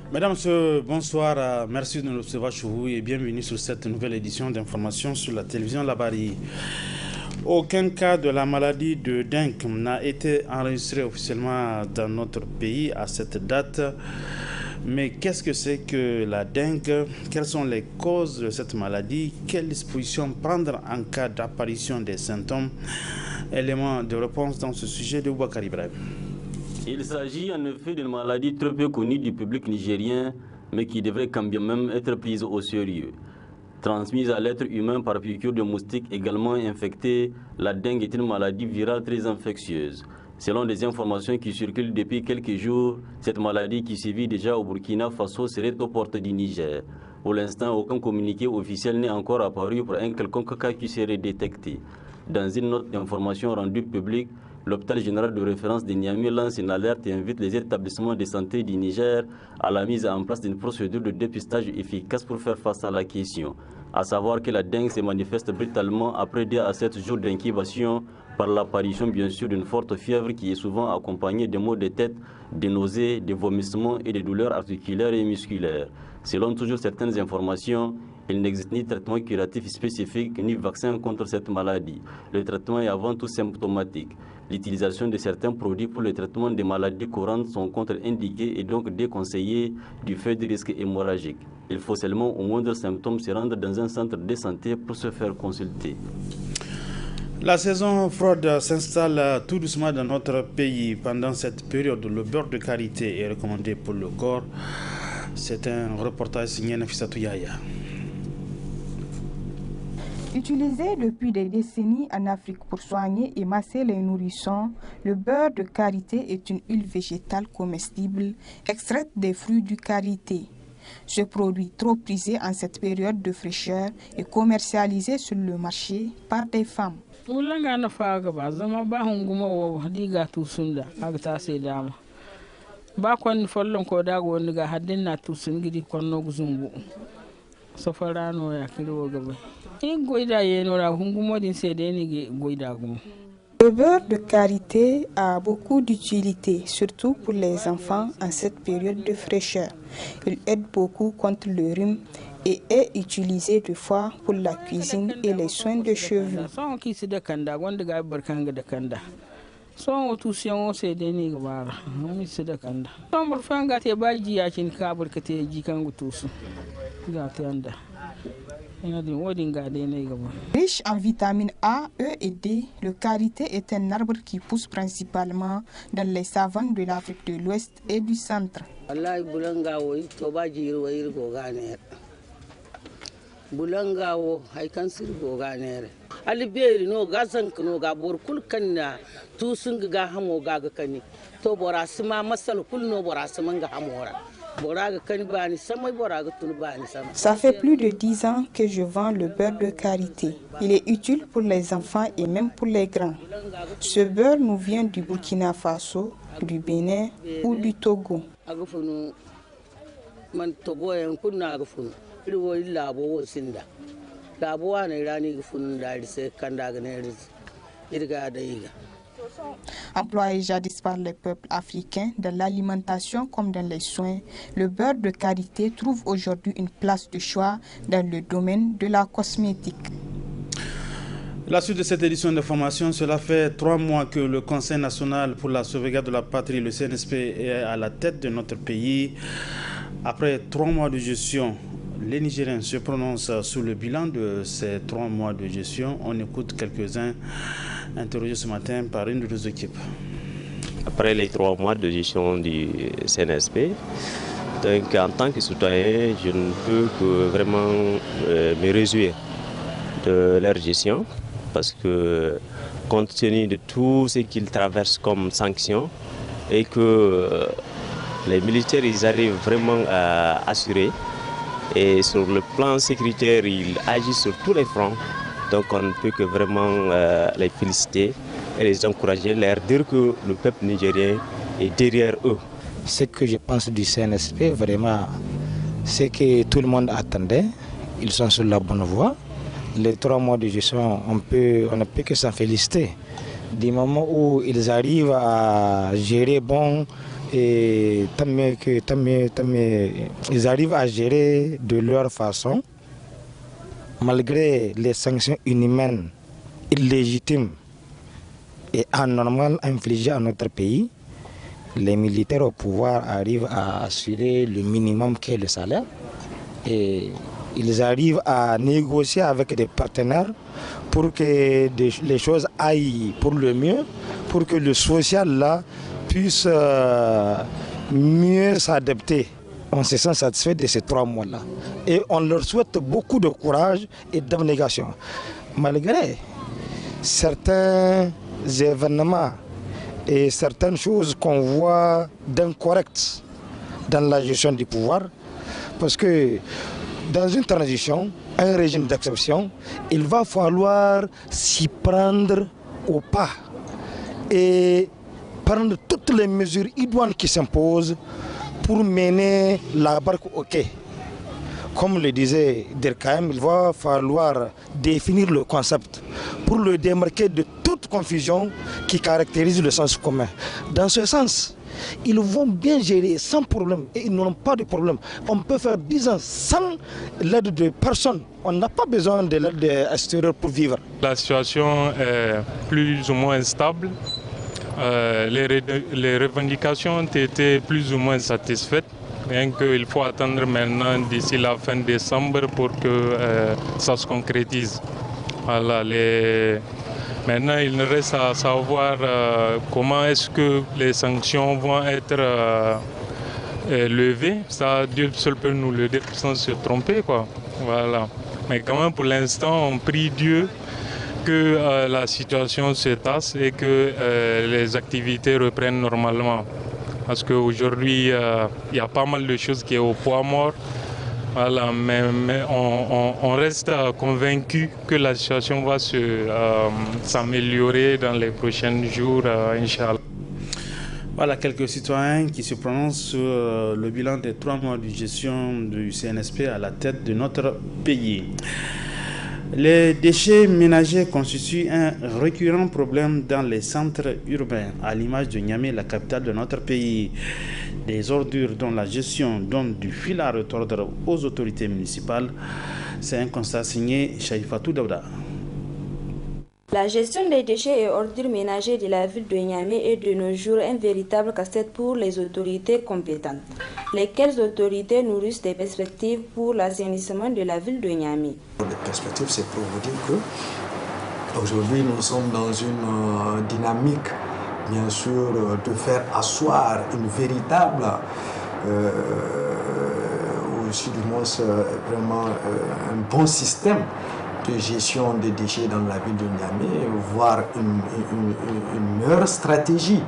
Mesdames, bonsoir, merci de nous recevoir chez vous et bienvenue sur cette nouvelle édition d'information sur la télévision Labari. Aucun cas de la maladie de dengue n'a été enregistré officiellement dans notre pays à cette date. Mais qu'est-ce que c'est que la dengue? Quelles sont les causes de cette maladie? Quelles dispositions prendre en cas d'apparition des symptômes? Éléments de réponse dans ce sujet de Boubacar Ibrahim. Il s'agit en effet d'une maladie très peu connue du public nigérien, mais qui devrait quand même être prise au sérieux. Transmise à l'être humain par piqûre de moustiques également infectés, la dengue est une maladie virale très infectieuse. Selon des informations qui circulent depuis quelques jours, cette maladie qui sévit déjà au Burkina Faso serait aux portes du Niger. Pour l'instant, aucun communiqué officiel n'est encore apparu pour un quelconque cas qui serait détecté. Dans une note d'information rendue publique, l'hôpital général de référence de Niamey lance une alerte et invite les établissements de santé du Niger à la mise en place d'une procédure de dépistage efficace pour faire face à la question. À savoir que la dengue se manifeste brutalement après 2 à 7 jours d'incubation par l'apparition bien sûr d'une forte fièvre qui est souvent accompagnée de maux de tête, de nausées, de vomissements et de douleurs articulaires et musculaires. Selon toujours certaines informations, il n'existe ni traitement curatif spécifique ni vaccin contre cette maladie. Le traitement est avant tout symptomatique. L'utilisation de certains produits pour le traitement des maladies courantes sont contre-indiqués et donc déconseillés du fait du risque hémorragique. Il faut seulement au moindre symptôme se rendre dans un centre de santé pour se faire consulter. La saison fraude s'installe tout doucement dans notre pays. Pendant cette période, le beurre de karité est recommandé pour le corps. C'est un reportage signé Nafissatou Yahya. Utilisé depuis des décennies en Afrique pour soigner et masser les nourrissons, le beurre de karité est une huile végétale comestible extraite des fruits du karité. Ce produit trop prisé en cette période de fraîcheur est commercialisé sur le marché par des femmes. Le beurre de karité a beaucoup d'utilité, surtout pour les enfants en cette période de fraîcheur. Il aide beaucoup contre le rhume et est utilisé deux fois pour la cuisine et les soins de cheveux. Riche en vitamines A, E et D, le karité est un arbre qui pousse principalement dans les savanes de l'Afrique de l'Ouest et du centre. Bulangawo hay kan sir go ganere ali beeri no gazan no ga bor kul kanna tu sun ga hamo ga kani to bora sima masal kul no bora sima ga hamora bora ga kani bani samay bora ga tun bani sama. Ça fait plus de 10 ans que je vends le beurre de karité. Il est utile pour les enfants et même pour les grands. Ce beurre nous vient du Burkina Faso, du Bénin ou du Togo. Agufunu man Togo en kunna agufunu. Employé jadis par les peuples africains dans l'alimentation comme dans les soins, le beurre de karité trouve aujourd'hui une place de choix dans le domaine de la cosmétique. La suite de cette édition de formation, cela fait 3 mois que le Conseil national pour la sauvegarde de la patrie, le CNSP, est à la tête de notre pays. Après 3 mois de gestion, les Nigériens se prononcent sur le bilan de ces 3 mois de gestion. On écoute quelques-uns interrogés ce matin par une de nos équipes. Après les 3 mois de gestion du CNSP, donc en tant que citoyen, je ne peux que vraiment me réjouir de leur gestion parce que compte tenu de tout ce qu'ils traversent comme sanctions et que les militaires ils arrivent vraiment à assurer. Et sur le plan sécuritaire, ils agissent sur tous les fronts. Donc on ne peut que vraiment les féliciter et les encourager, leur dire que le peuple nigérien est derrière eux. Ce que je pense du CNSP, vraiment, c'est que tout le monde attendait. Ils sont sur la bonne voie. Les 3 mois de gestion, on ne peut que s'en féliciter. Du moment où ils arrivent à gérer bon, et tant mieux, ils arrivent à gérer de leur façon, malgré les sanctions inhumaines, illégitimes et anormales infligées à notre pays. Les militaires au pouvoir arrivent à assurer le minimum qu'est le salaire et ils arrivent à négocier avec des partenaires pour que les choses aillent pour le mieux, pour que le social là puisse mieux s'adapter. On se sent satisfait de ces 3 mois-là et on leur souhaite beaucoup de courage et d'abnégation. Malgré certains événements et certaines choses qu'on voit d'incorrectes dans la gestion du pouvoir, parce que dans une transition, un régime d'exception, il va falloir s'y prendre au pas et prendre toutes les mesures idoines qui s'imposent pour mener la barque au quai. Comme le disait Durkheim, il va falloir définir le concept pour le démarquer de toute confusion qui caractérise le sens commun. Dans ce sens, ils vont bien gérer sans problème et ils n'auront pas de problème. On peut faire 10 ans sans l'aide de personne. On n'a pas besoin de l'aide extérieure pour vivre. La situation est plus ou moins stable. Les revendications ont été plus ou moins satisfaites. Bien qu'il faut attendre maintenant d'ici la fin décembre pour que ça se concrétise. Voilà, maintenant, il reste à savoir comment est-ce que les sanctions vont être levées. Ça, Dieu seul peut nous le dire sans se tromper, quoi. Voilà. Mais quand même, pour l'instant, on prie Dieu que la situation se tasse et que les activités reprennent normalement. Parce qu'aujourd'hui, il y a pas mal de choses qui sont au poids mort. Voilà, mais on reste convaincu que la situation va s'améliorer dans les prochains jours, Inch'Allah. Voilà quelques citoyens qui se prononcent sur le bilan des 3 mois de gestion du CNSP à la tête de notre pays. Les déchets ménagers constituent un récurrent problème dans les centres urbains, à l'image de Niamey, la capitale de notre pays. Des ordures dont la gestion donne du fil à retordre aux autorités municipales. C'est un constat signé Chaïfatou Daouda. La gestion des déchets et ordures ménagers de la ville de Niamey est de nos jours un véritable casse-tête pour les autorités compétentes. Lesquelles autorités nourrissent des perspectives pour l'assainissement de la ville de Niamey? Les perspectives, c'est pour vous dire que aujourd'hui nous sommes dans une dynamique, bien sûr, de faire asseoir une véritable, aussi du moins vraiment un bon système de gestion des déchets dans la ville de Niamey, voire une meilleure stratégie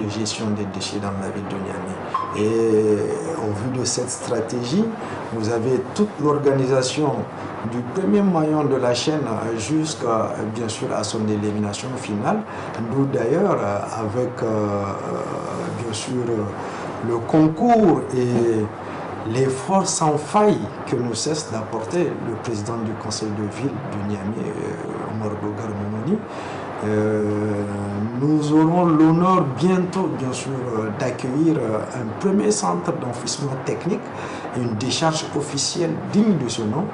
de gestion des déchets dans la ville de Niamey. Et au vu de cette stratégie, vous avez toute l'organisation du premier maillon de la chaîne jusqu'à, bien sûr, à son élimination finale. Nous d'ailleurs, avec bien sûr le concours et l'effort sans faille que nous cesse d'apporter le président du conseil de ville de Niamey, Omar Bogar Momoni, nous aurons l'honneur bientôt, bien sûr, d'accueillir un premier centre d'enfouissement technique, une décharge officielle digne de ce nom,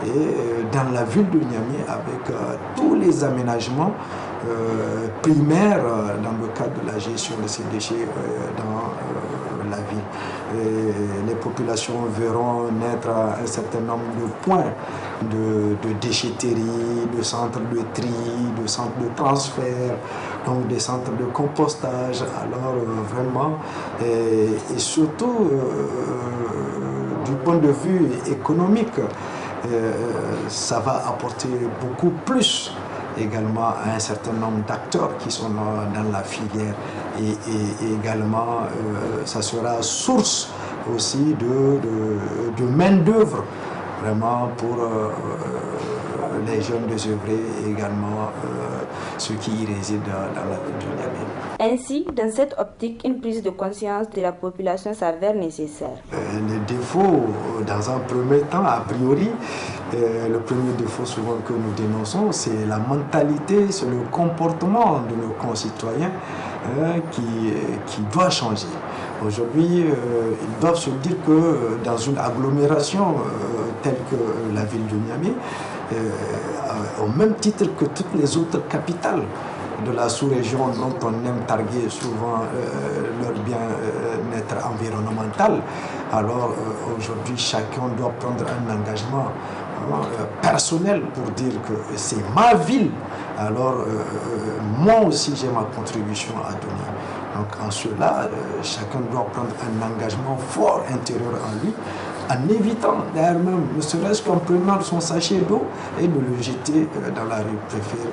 et dans la ville de Niamey avec tous les aménagements primaires dans le cadre de la gestion de ces déchets dans la ville. Et les populations verront naître un certain nombre de points de déchetterie, de centres de tri, de centres de transfert, donc des centres de compostage. Alors vraiment, et surtout du point de vue économique, ça va apporter beaucoup plus également à un certain nombre d'acteurs qui sont dans la filière et également ça sera source aussi de main d'œuvre vraiment pour les jeunes désœuvrés et également ceux qui y résident dans la ville de Niamey. Ainsi, dans cette optique, une prise de conscience de la population s'avère nécessaire. Les défauts, dans un premier temps, a priori, le premier défaut souvent que nous dénonçons, c'est la mentalité, c'est le comportement de nos concitoyens qui doit changer. Aujourd'hui, ils doivent se dire que dans une agglomération telle que la ville de Niamey, au même titre que toutes les autres capitales de la sous-région dont on aime targuer souvent leur bien-être environnemental, alors aujourd'hui chacun doit prendre un engagement personnel pour dire que c'est ma ville, alors moi aussi j'ai ma contribution à donner. Donc en cela, chacun doit prendre un engagement fort intérieur en lui, en évitant d'ailleurs même, ne serait-ce qu'en prenant son sachet d'eau et de le jeter dans la rue.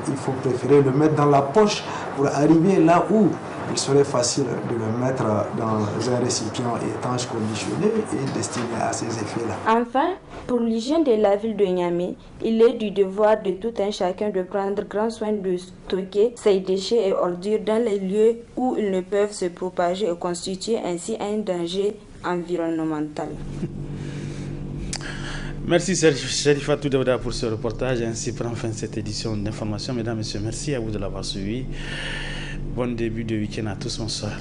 Il faut préférer le mettre dans la poche pour arriver là où il serait facile de le mettre dans un récipient étanche conditionné et destiné à ces effets-là. Enfin, pour l'hygiène de la ville de Niamey, il est du devoir de tout un chacun de prendre grand soin de stocker ses déchets et ordures dans les lieux où ils ne peuvent se propager et constituer ainsi un danger environnemental. Merci Sherifatou Daouda pour ce reportage. Ainsi prend fin cette édition d'information. Mesdames, Messieurs, merci à vous de l'avoir suivi. Bon début de week-end à tous. Bonsoir.